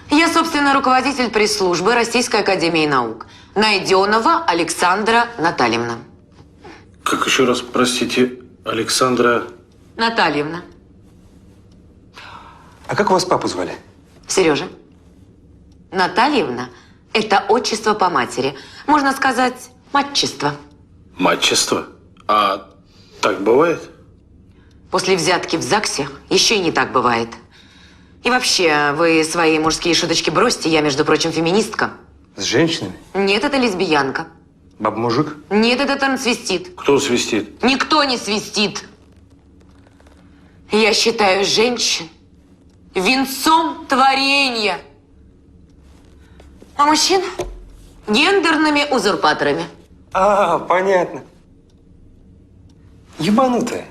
Я, собственно, руководитель пресс-службы Российской академии наук. Найденова Александра Натальевна. Как еще раз, простите, Александра... Натальевна. А как у вас папу звали? Сережа. Натальевна – это отчество по матери. Можно сказать, матчество. Матчество? А так бывает? После взятки в ЗАГСе еще и не так бывает. И вообще, вы свои мужские шуточки бросьте. Я, между прочим, феминистка. С женщинами? Нет, это лесбиянка. Баб-мужик? Нет, это трансвестит. Кто свистит? Никто не свистит. Я считаю женщин венцом творения, а мужчин гендерными узурпаторами. А, понятно. Ебанутая.